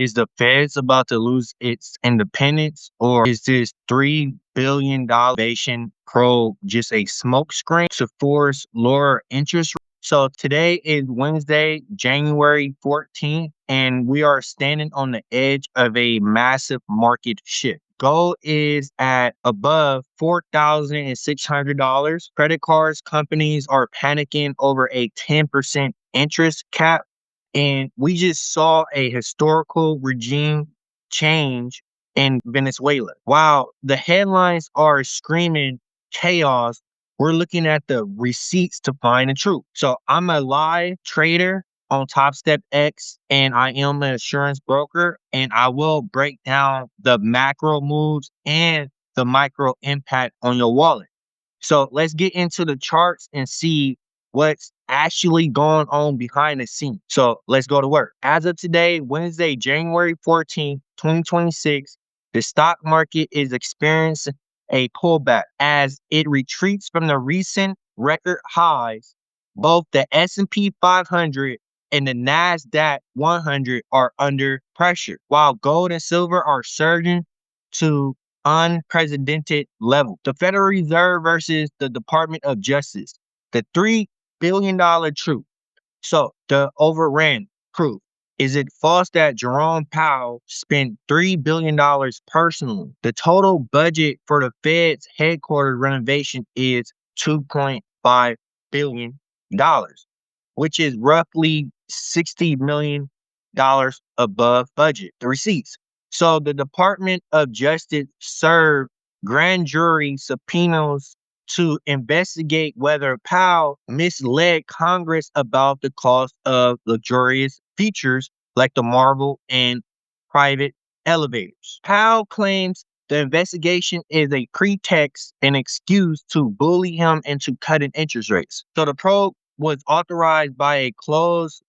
Is the Feds about to lose its independence, or is this $3 billion innovation probe just a smokescreen to force lower interest rates? So today is Wednesday, January 14th, and we are standing on the edge of a massive market shift. Gold is at above $4,600. Credit cards companies are panicking over a 10% interest cap. And we just saw a historical regime change in Venezuela. While the headlines are screaming chaos, we're looking at the receipts to find the truth. So I'm a live trader on Top Step X, and I am an insurance broker, and I will break down the macro moves and the micro impact on your wallet. So let's get into the charts and see what's actually going on behind the scenes. So let's go to work. As of today, Wednesday, January 14th, 2026, the stock market is experiencing a pullback as it retreats from the recent record highs. Both the S&P 500 and the Nasdaq 100 are under pressure, while gold and silver are surging to unprecedented level. The Federal Reserve versus the Department of Justice. The $3 billion truth. So the overran proof. Is it false that Jerome Powell spent $3 billion personally? The total budget for the Fed's headquarters renovation is $2.5 billion, which is roughly $60 million above budget. The receipts. So the Department of Justice served grand jury subpoenas to investigate whether Powell misled Congress about the cost of luxurious features like the marble and private elevators. Powell claims the investigation is a pretext and excuse to bully him into cutting interest rates. So the probe was authorized by a closed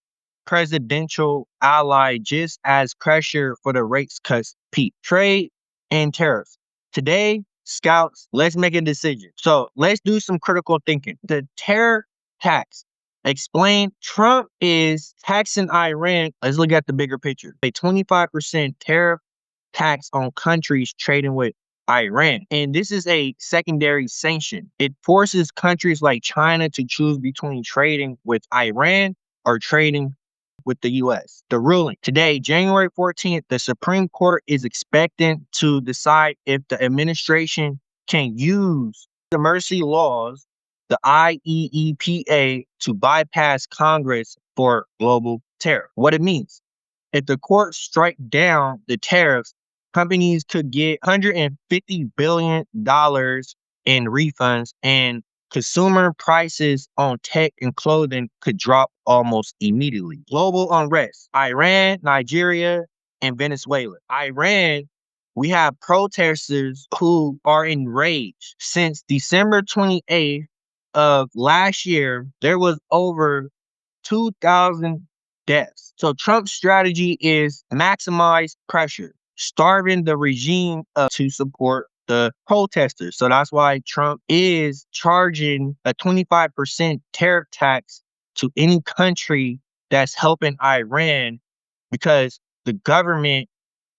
presidential ally just as pressure for the rates cuts peaked. Trade and tariffs. Today, scouts, let's make a decision. So let's do some critical thinking. The tariff tax. Explain. Trump is taxing Iran. Let's look at the bigger picture. A 25% tariff tax on countries trading with Iran. And this is a secondary sanction. It forces countries like China to choose between trading with Iran or trading with the U.S. The ruling today, January 14th, the Supreme Court is expecting to decide if the administration can use the mercy laws, the IEEPA, to bypass Congress for global tariff. What it means: if the court strike down the tariffs, companies could get $150 billion in refunds, and consumer prices on tech and clothing could drop almost immediately. Global unrest. Iran, Nigeria, and Venezuela. Iran, we have protesters who are enraged. Since December 28th of last year, there was over 2,000 deaths. So Trump's strategy is maximize pressure, starving the regime to support the protesters. So that's why Trump is charging a 25% tariff tax to any country that's helping Iran, because the government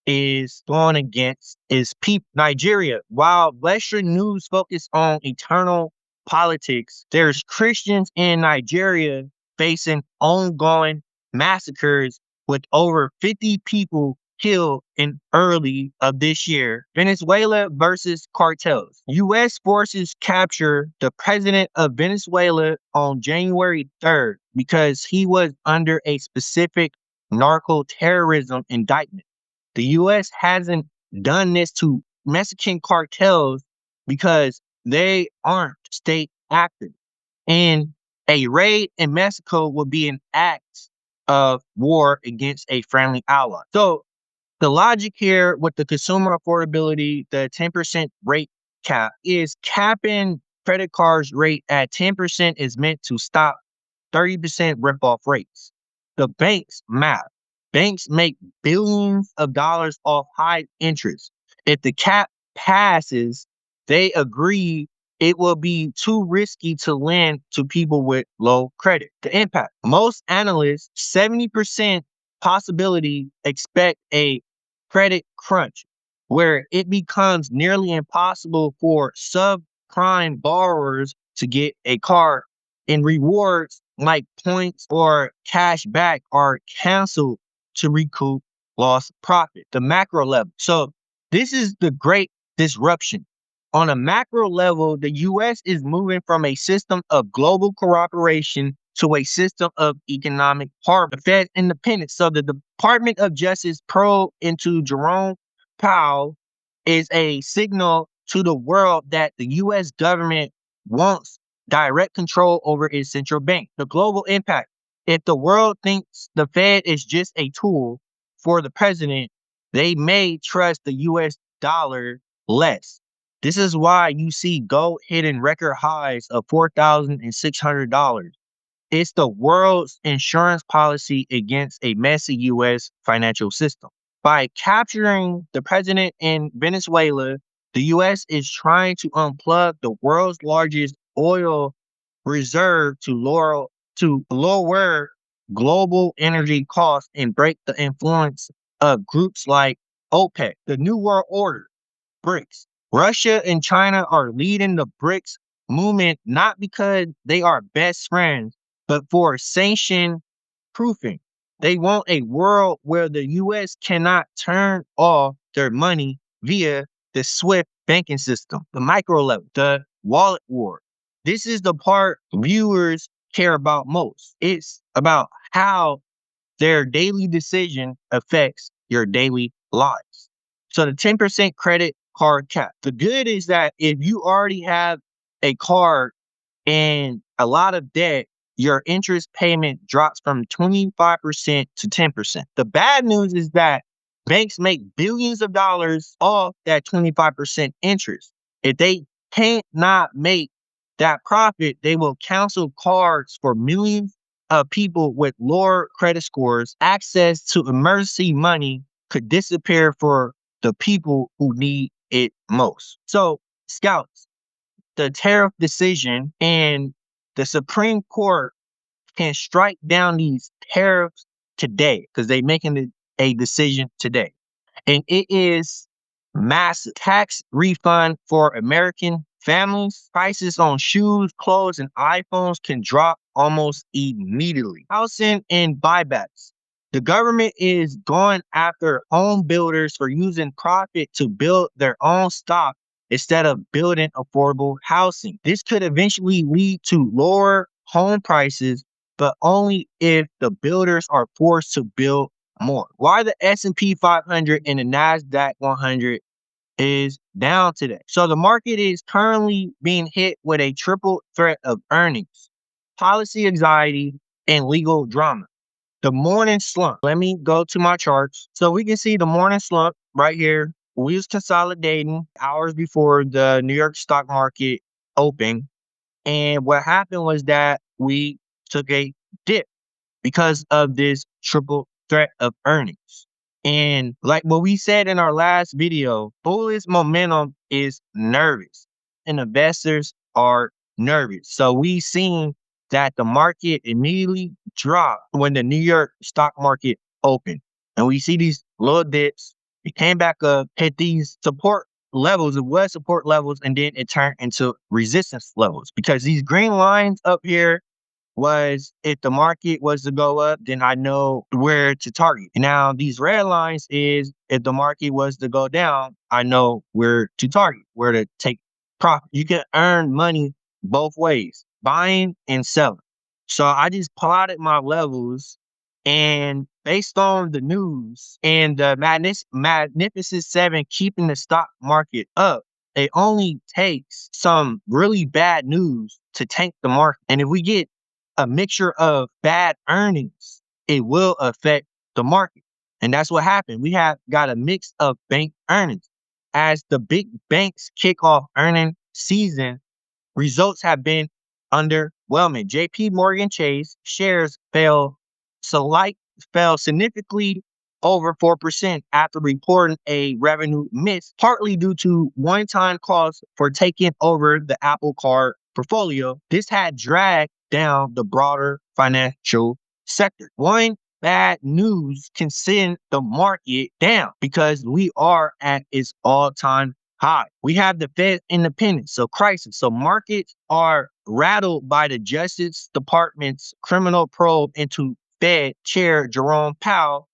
is going against its people. Nigeria, while Western news focus on internal politics, there's Christians in Nigeria facing ongoing massacres with over 50 people killed in early of this year. Venezuela versus cartels. U.S. forces capture the president of Venezuela on January 3rd because he was under a specific narco-terrorism indictment. The U.S. hasn't done this to Mexican cartels because they aren't state actors. And a raid in Mexico would be an act of war against a friendly ally. So the logic here with the consumer affordability, the 10% rate cap, is capping credit cards rate at 10% is meant to stop 30% rip-off rates. The banks math. Banks make billions of dollars off high interest. If the cap passes, they agree it will be too risky to lend to people with low credit. The impact. Most analysts, 70% possibility expect a credit crunch where it becomes nearly impossible for subprime borrowers to get a car, and rewards like points or cash back are canceled to recoup lost profit. The macro level. So this is the great disruption. On a macro level, the US is moving from a system of global cooperation to a system of economic hardware. The Fed independence. So the Department of Justice probe into Jerome Powell is a signal to the world that the US government wants direct control over its central bank. The global impact. If the world thinks the Fed is just a tool for the president, they may trust the US dollar less. This is why you see gold hitting record highs of $4,600. It's the world's insurance policy against a messy US financial system. By capturing the president in Venezuela, the US is trying to unplug the world's largest oil reserve to lower global energy costs and break the influence of groups like OPEC, the New World Order, BRICS. Russia and China are leading the BRICS movement not because they are best friends, but for sanction proofing. They want a world where the US cannot turn off their money via the SWIFT banking system, the micro level, the wallet war. This is the part viewers care about most. It's about how their daily decision affects your daily lives. So the 10% credit card cap. The good is that if you already have a card and a lot of debt, your interest payment drops from 25% to 10%. The bad news is that banks make billions of dollars off that 25% interest. If they can't not make that profit, they will cancel cards for millions of people with lower credit scores. Access to emergency money could disappear for the people who need it most. So, scouts, the tariff decision and the Supreme Court can strike down these tariffs today because they're making a decision today. And it is massive tax refund for American families. Prices on shoes, clothes, and iPhones can drop almost immediately. Housing and buybacks. The government is going after home builders for using profit to build their own stock instead of building affordable housing. This could eventually lead to lower home prices, but only if the builders are forced to build more. Why the S&P 500 and the Nasdaq 100 is down today. So the market is currently being hit with a triple threat of earnings, policy anxiety, and legal drama. The morning slump. Let me go to my charts. So we can see the morning slump right here. We was consolidating hours before the New York stock market opened. And what happened was that we took a dip because of this triple threat of earnings. And like what we said in our last video, bullish momentum is nervous and investors are nervous. So we seen that the market immediately dropped when the New York stock market opened. And we see these little dips. It came back up, hit these support levels. It was support levels, and then it turned into resistance levels because these green lines up here was if the market was to go up, then I know where to target. Now, these red lines is if the market was to go down, I know where to target, where to take profit. You can earn money both ways, buying and selling. So I just plotted my levels, and based on the news and the Magnificent Seven keeping the stock market up, it only takes some really bad news to tank the market. And if we get a mixture of bad earnings, it will affect the market. And that's what happened. We have got a mix of bank earnings. As the big banks kick off earning season, results have been underwhelming. JP Morgan Chase shares fell significantly over 4% after reporting a revenue miss, partly due to one-time costs for taking over the Apple Card portfolio. This had dragged down the broader financial sector. One bad news can send the market down because we are at its all-time high. We have the Fed independence, so crisis. So markets are rattled by the Justice Department's criminal probe into Fed Chair Jerome Powell.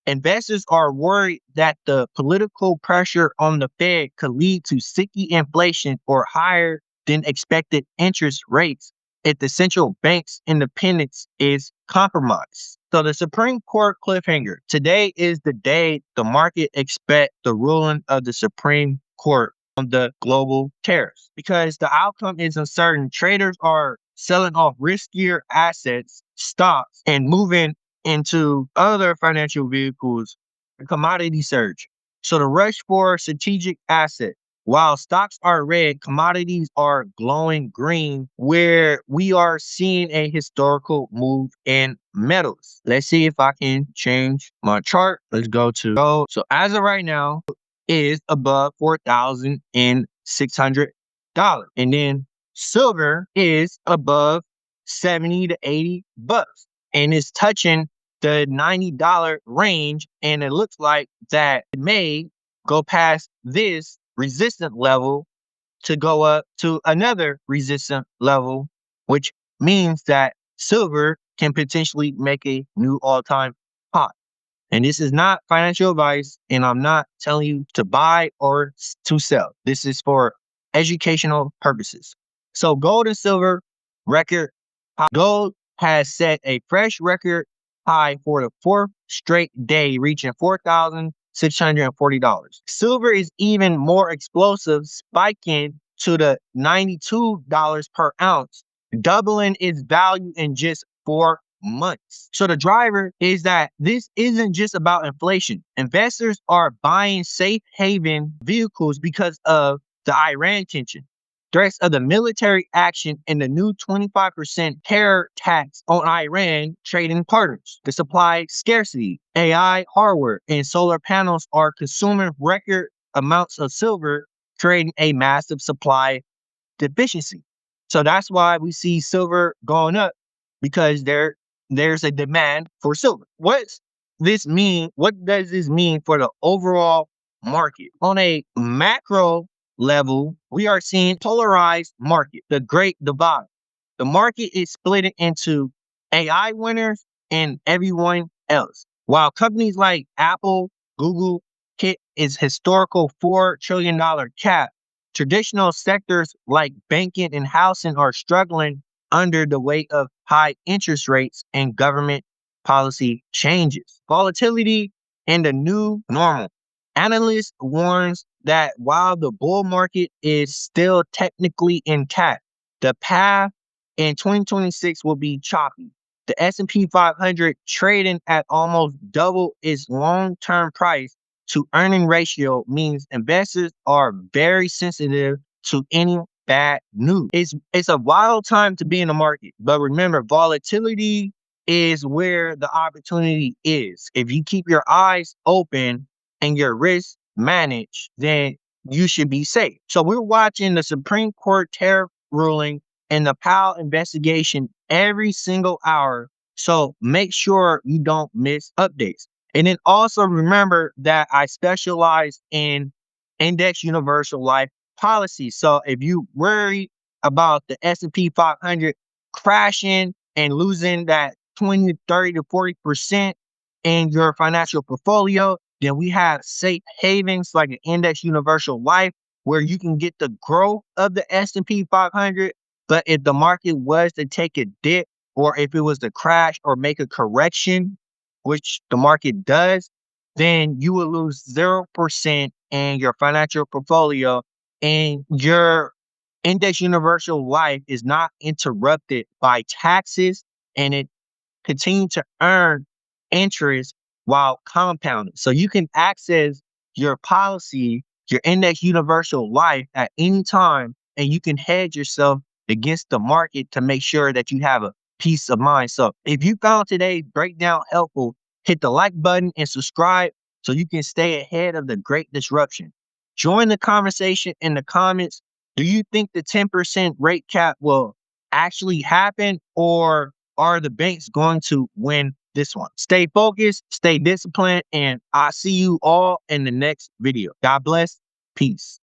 Investors are worried that the political pressure on the Fed could lead to sticky inflation or higher than expected interest rates if the central bank's independence is compromised. So the Supreme Court cliffhanger. Today is the day the market expect the ruling of the Supreme Court on the global tariffs. Because the outcome is uncertain, traders are selling off riskier assets, stocks, and moving into other financial vehicles, a commodity surge. So the rush for strategic asset. While stocks are red, commodities are glowing green, where we are seeing a historical move in metals. Let's see if I can change my chart. Let's go to gold. So as of right now, is above $4,600. And then silver is above 70 to 80 bucks and is touching the $90 range, and it looks like that it may go past this resistant level to go up to another resistant level, which means that silver can potentially make a new all-time high. And this is not financial advice, and I'm not telling you to buy or to sell. This is for educational purposes. So gold and silver record high. Gold has set a fresh record high for the fourth straight day, reaching $4,640. Silver is even more explosive, spiking to the $92 per ounce, doubling its value in just 4 months. So the driver is that this isn't just about inflation. Investors are buying safe haven vehicles because of the Iran tension, threats of the military action, and the new 25% terror tax on Iran trading partners. The supply scarcity, AI hardware, and solar panels are consuming record amounts of silver, creating a massive supply deficiency. So that's why we see silver going up, because there's a demand for silver. What's this mean? What does this mean for the overall market? On a macro level, we are seeing polarized market, the great divide. The market is split into AI winners and everyone else. While companies like Apple, Google hit its historical $4 trillion cap, traditional sectors like banking and housing are struggling under the weight of high interest rates and government policy changes. Volatility and the new normal. Analysts warns that while the bull market is still technically intact, the path in 2026 will be choppy. The S&P 500 trading at almost double its long-term price to earning ratio means investors are very sensitive to any bad news. It's a wild time to be in the market, but remember, volatility is where the opportunity is. If you keep your eyes open and your risk managed, then you should be safe. So we're watching the Supreme Court tariff ruling and the Powell investigation every single hour. So make sure you don't miss updates. And then also remember that I specialize in index universal life policy. So if you worry about the S&P 500 crashing and losing that 20 to 30 to 40% in your financial portfolio, then we have safe havens like an index universal life where you can get the growth of the S&P 500. But if the market was to take a dip, or if it was to crash or make a correction, which the market does, then you will lose 0% in your financial portfolio, and your index universal life is not interrupted by taxes, and it continue to earn interest while compounding. So you can access your policy, your index universal life at any time, and you can hedge yourself against the market to make sure that you have a peace of mind. So if you found today's breakdown helpful, hit the like button and subscribe so you can stay ahead of the great disruption. Join the conversation in the comments. Do you think the 10% rate cap will actually happen, or are the banks going to win this one. Stay focused, stay disciplined, and I'll see you all in the next video. God bless. Peace.